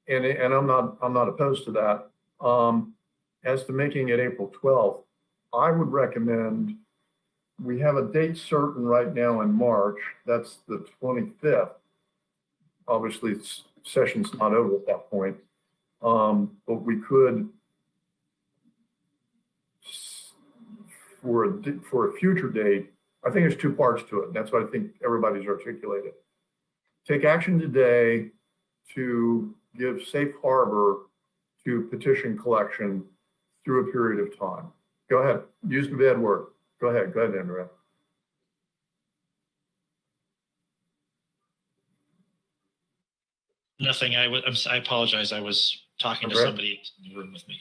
I'm not opposed to that. As to making it April 12th, I would recommend we have a date certain right now in March. That's the 25th. Obviously, session's not over at that point, but we could, for a future date, I think there's two parts to it. And that's what I think everybody's articulated. Take action today to give safe harbor to petition collection through a period of time. Go ahead. Use the bad word. Go ahead, Andrea. Nothing. I apologize. I was talking to somebody in the room with me.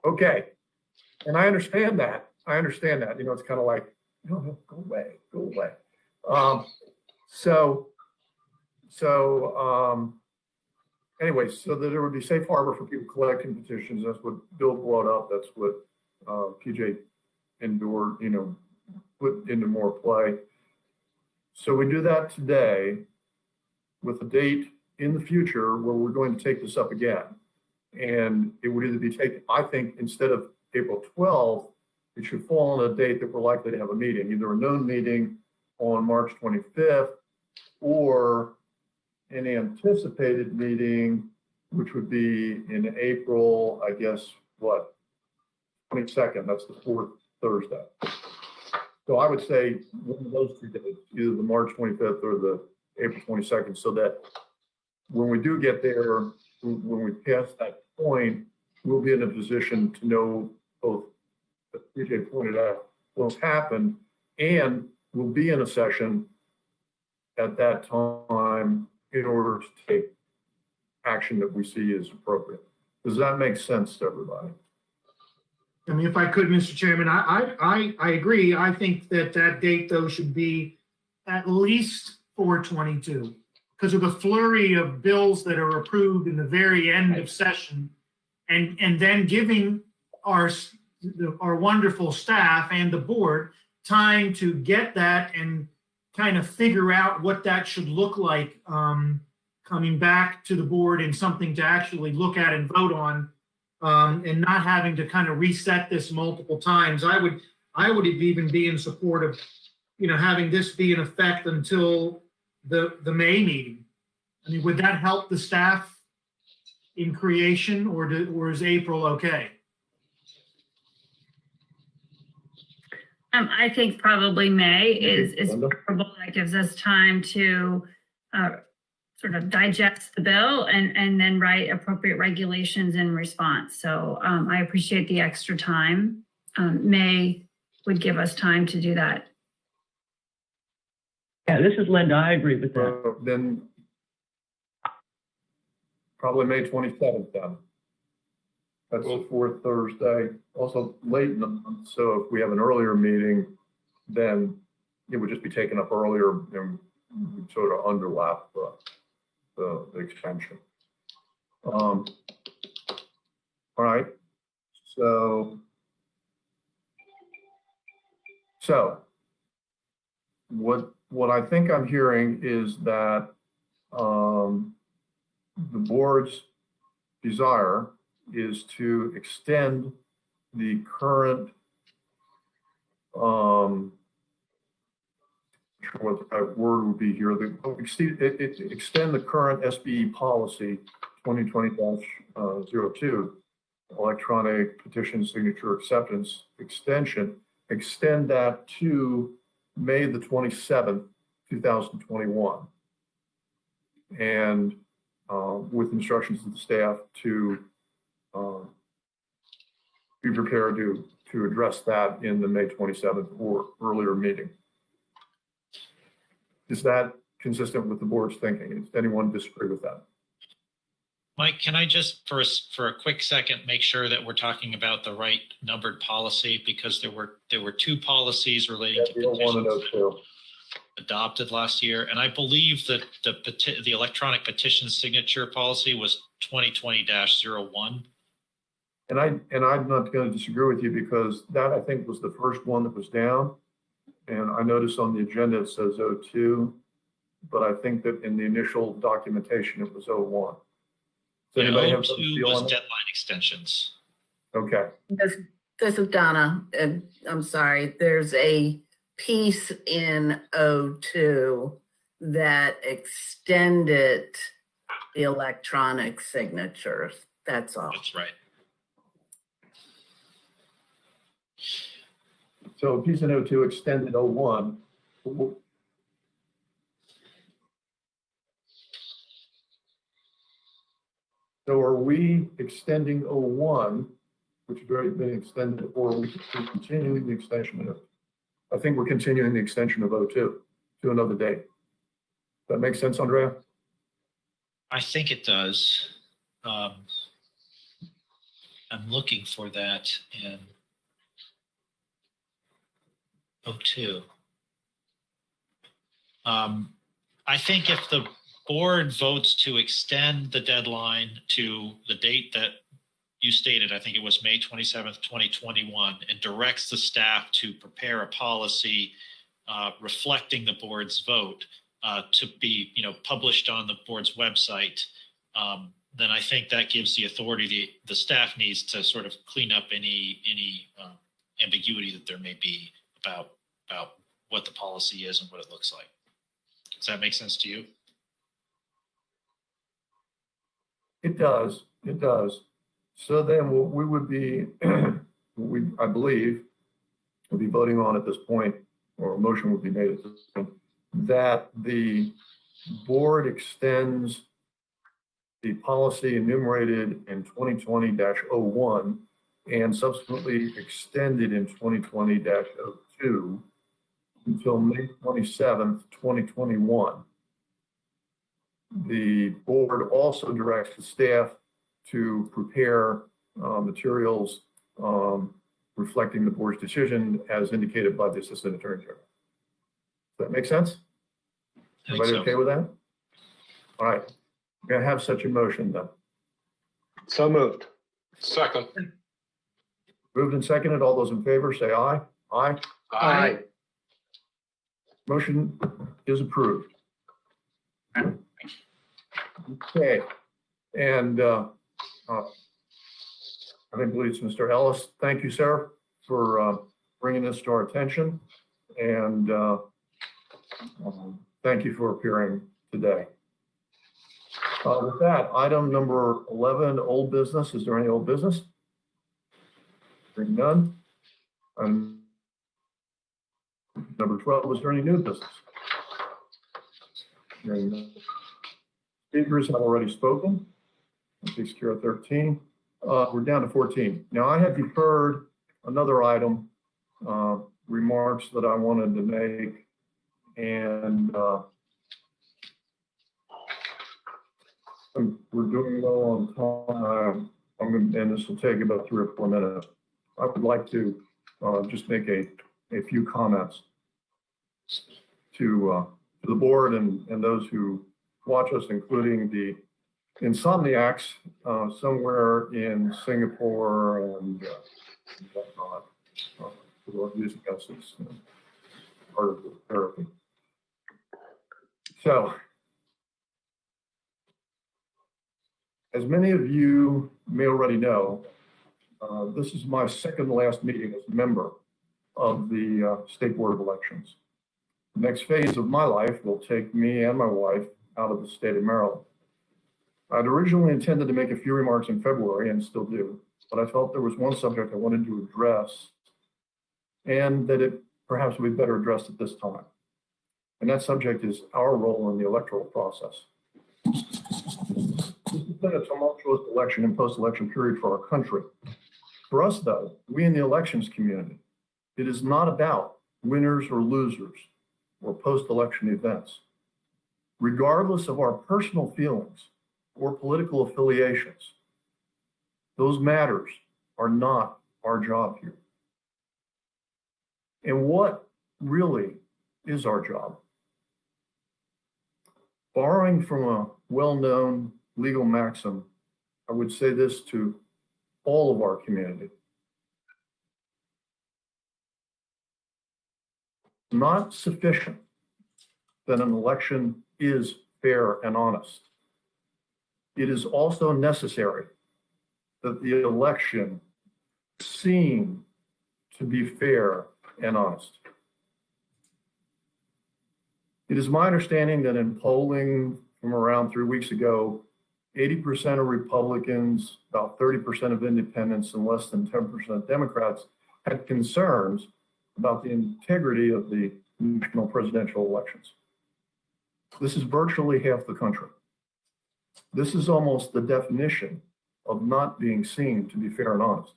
Okay. And I understand that. You know, it's kind of like, no, go away. Anyway, so that there would be safe harbor for people collecting petitions. That's what Bill brought up. That's what PJ endured, put into more play. So we do that today with a date in the future where we're going to take this up again. And it would either be taken, I think, instead of April 12th, it should fall on a date that we're likely to have a meeting, either a known meeting on March 25th or an anticipated meeting, which would be in April, I guess, 22nd, that's the fourth Thursday. So I would say one of those two dates, either the March 25th or the April 22nd, so that when we do get there, when we pass that point, we'll be in a position to know both, as PJ pointed out, what's happened, and we'll be in a session at that time in order to take action that we see as appropriate. Does that make sense to everybody? I mean, if I could, Mr. Chairman, I agree. I think that date, though, should be at least 4/22 because of the flurry of bills that are approved in the very end of session, and then giving our wonderful staff and the board time to get that and kind of figure out what that should look like coming back to the board and something to actually look at and vote on, and not having to kind of reset this multiple times. I would even be in support of, having this be in effect until the May meeting. I mean, would that help the staff in creation, or is April okay? I think probably May is preferable. That gives us time to sort of digest the bill and then write appropriate regulations in response. So I appreciate the extra time. May would give us time to do that. Yeah, this is Linda. I agree with that. Then probably May 27th then. That's the fourth Thursday, also late in the month. So if we have an earlier meeting, then it would just be taken up earlier and sort of underlap the extension. All right, so what I think I'm hearing is that the board's desire is to extend the current, what the right word would be here, extend the current SBE policy 2020-02, electronic petition signature acceptance extension, extend that to May the 27th, 2021. And with instructions to the staff to be prepared to address that in the May 27th or earlier meeting. Is that consistent with the board's thinking? Does anyone disagree with that? Mike, can I just for a quick second make sure that we're talking about the right numbered policy, because there were two policies relating to petitions adopted last year, and I believe that the electronic petition signature policy was 2020-01. And I'm not going to disagree with you, because that I think was the first one that was down, and I noticed on the agenda it says 02, but I think that in the initial documentation it was 01. Does anybody have something to 02 was on that? deadline extensions. Okay. This is Donna. I'm sorry. There's a piece in 02 that extended the electronic signatures. That's all. That's right. So a piece in 02 extended 01. So are we extending 01, which has already been extended, or are we continuing the extension of? I think we're continuing the extension of 02 to another date. That makes sense, Andrea? I think it does. I'm looking for that in 02. I think if the board votes to extend the deadline to the date that you stated, I think it was May 27th, 2021, and directs the staff to prepare a policy reflecting the board's vote to be, published on the board's website, then I think that gives the authority the staff needs to sort of clean up any ambiguity that there may be about what the policy is and what it looks like. Does that make sense to you? It does. It does. So then what we would be, I believe, would be voting on at this point, or a motion would be made at this point, that the board extends the policy enumerated in 2020-01 and subsequently extended in 2020-02 until May 27th, 2021. The board also directs the staff to prepare materials reflecting the board's decision as indicated by the Assistant Attorney General. Does that make sense? Everybody okay with that? All right. We're going to have such a motion then. So moved. Second. Moved and seconded. All those in favor say aye. Aye. Aye. Motion is approved. Okay. And I think it's Mr. Ellis. Thank you, sir, for bringing this to our attention. And thank you for appearing today. With that, item number 11, old business. Is there any old business? Hearing none. Number 12, is there any new business? Hearing none. Speakers have already spoken. That takes care of 13. We're down to 14. Now, I have deferred another item, remarks that I wanted to make, and we're doing well on time. And this will take about 3 or 4 minutes. I would like to just make a few comments to the board and those who watch us, including the insomniacs somewhere in Singapore and whatnot, who are using us as part of the therapy. So, as many of you may already know, this is my second to last meeting as a member of the State Board of Elections. The next phase of my life will take me and my wife out of the state of Maryland. I'd originally intended to make a few remarks in February and still do, but I felt there was one subject I wanted to address and that it perhaps would be better addressed at this time. And that subject is our role in the electoral process. This has been a tumultuous election and post-election period for our country. For us, though, we in the elections community, it is not about winners or losers or post-election events. Regardless of our personal feelings or political affiliations, those matters are not our job here. And what really is our job? Borrowing from a well-known legal maxim, I would say this to all of our community. Not sufficient that an election is fair and honest. It is also necessary that the election seem to be fair and honest. It is my understanding that in polling from around 3 weeks ago, 80% of Republicans, about 30% of independents, and less than 10% Democrats had concerns about the integrity of the national presidential elections. This is virtually half the country. This is almost the definition of not being seen to be fair and honest.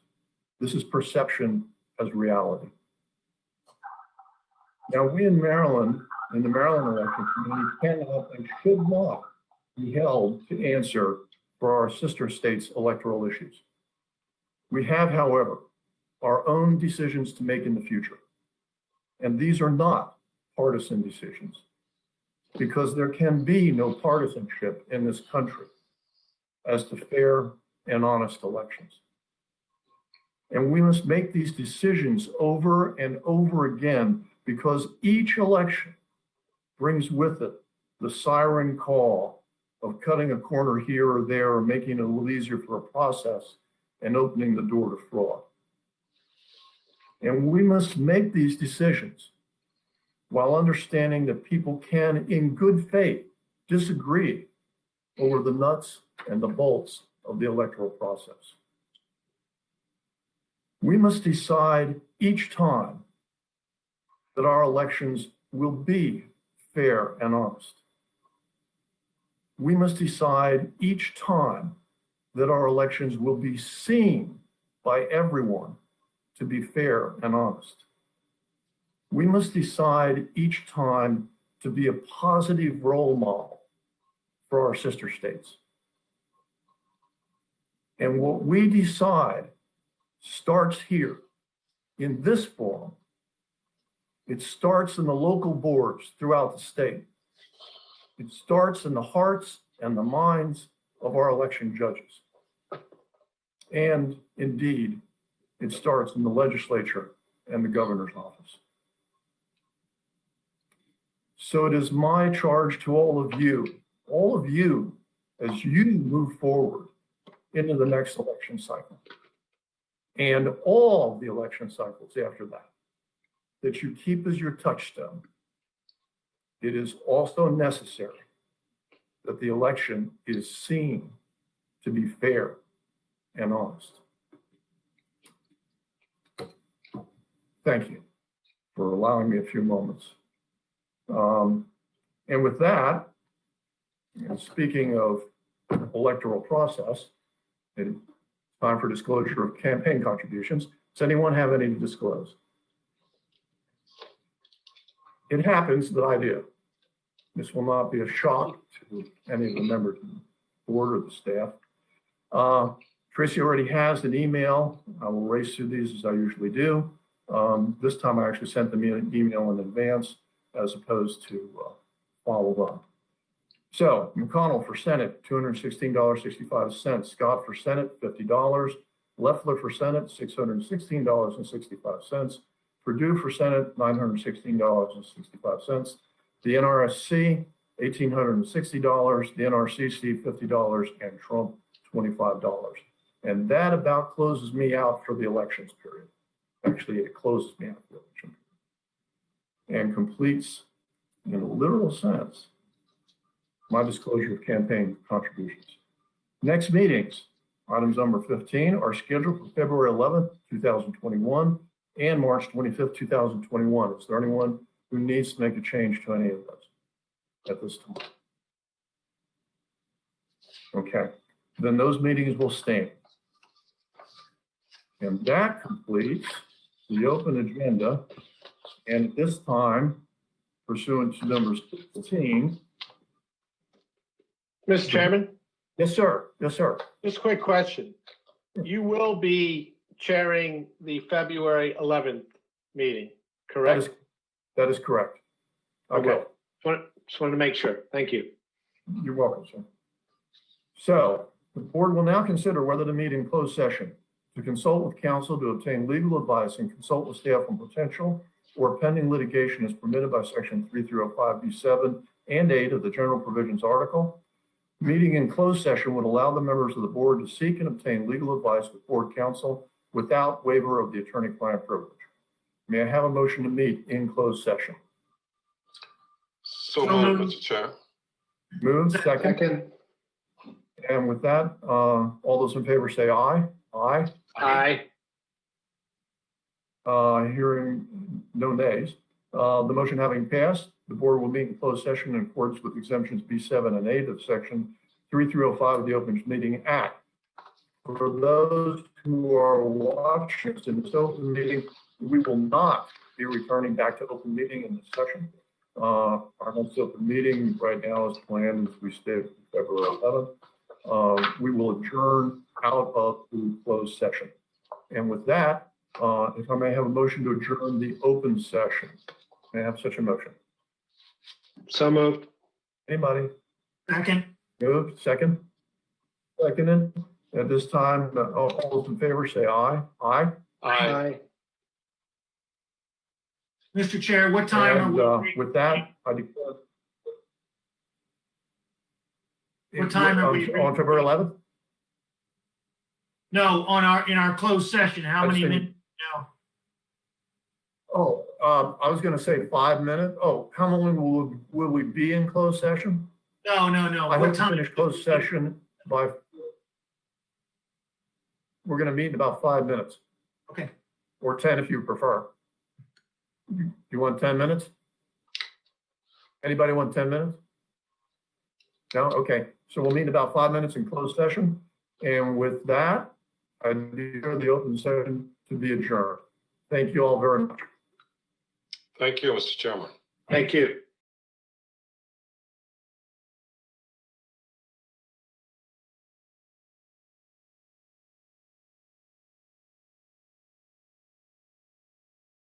This is perception as reality. Now, we in Maryland, in the Maryland election community, cannot and should not be held to answer for our sister states' electoral issues. We have, however, our own decisions to make in the future. And these are not partisan decisions, because there can be no partisanship in this country as to fair and honest elections. And we must make these decisions over and over again, because each election brings with it the siren call of cutting a corner here or there, or making it a little easier for a process and opening the door to fraud. And we must make these decisions while understanding that people can, in good faith, disagree over the nuts and the bolts of the electoral process. We must decide each time that our elections will be fair and honest. We must decide each time that our elections will be seen by everyone to be fair and honest. We must decide each time to be a positive role model for our sister states. And what we decide starts here in this forum. It starts in the local boards throughout the state. It starts in the hearts and the minds of our election judges. And indeed, it starts in the legislature and the governor's office. So it is my charge to all of you, as you move forward into the next election cycle and all the election cycles after that, that you keep as your touchstone. It is also necessary that the election is seen to be fair and honest. Thank you for allowing me a few moments. And with that, and speaking of electoral process, it's time for disclosure of campaign contributions. Does anyone have any to disclose? It happens that I do. This will not be a shock to any of the members of the board or the staff. Tracy already has an email. I will race through these as I usually do. This time I actually sent them an email in advance as opposed to follow up. So McConnell for Senate, $216.65. Scott for Senate, $50. Leffler for Senate, $616.65. Purdue for Senate, $916.65. The NRSC, $1,860. The NRCC, $50. And Trump, $25. And that about closes me out for the elections period. Actually, it closes me out for the election period. And completes, in a literal sense, my disclosure of campaign contributions. Next meetings, items number 15 are scheduled for February 11th, 2021 and March 25th, 2021. Is there anyone who needs to make a change to any of those at this time? Okay, then those meetings will stand. And that completes the open agenda. And at this time, pursuant to number 16. Mr. Chairman, Yes, sir. Yes, sir. just a quick question. You will be chairing the February 11th meeting, correct? That is correct. I Okay. will. Just wanted to make sure. Thank you. You're welcome, sir. So the board will now consider whether to meet in closed session to consult with counsel to obtain legal advice and consult with staff on potential or pending litigation as permitted by section 3305B7 and 8 of the general provisions article. Meeting in closed session would allow the members of the board to seek and obtain legal advice with board counsel without waiver of the attorney-client privilege. May I have a motion to meet in closed session? So moved, Mr. Chair. Move, second. And with that, all those in favor say aye. Aye. Aye. Hearing no nays. The motion having passed, the board will meet in closed session in accordance with exemptions B7 and 8 of section 3305 of the Open Meeting Act. For those who are watching us in this open meeting, we will not be returning back to open meeting in this session. Our next open meeting right now is planned, as we stated, February 11th. We will adjourn out of the closed session. And with that, if I may have a motion to adjourn the open session. May I have such a motion? So moved. Anybody? Second. Moved, second? Seconded. At this time, all those in favor say aye. Aye. Aye. Mr. Chair, what time And are we? with that, I declare. What time are we? On February 11th? No, in our closed session, how many minutes now? Oh, I was going to say 5 minutes. Oh, how long will we be in closed session? No. I What hope to time? finish closed session by. We're going to meet in about 5 minutes. Okay. Or 10 if you prefer. You want 10 minutes? Anybody want 10 minutes? No? Okay. So we'll meet in about 5 minutes in closed session. And with that, I declare the open session to be adjourned. Thank you all very much. Thank you, Mr. Chairman. Thank you.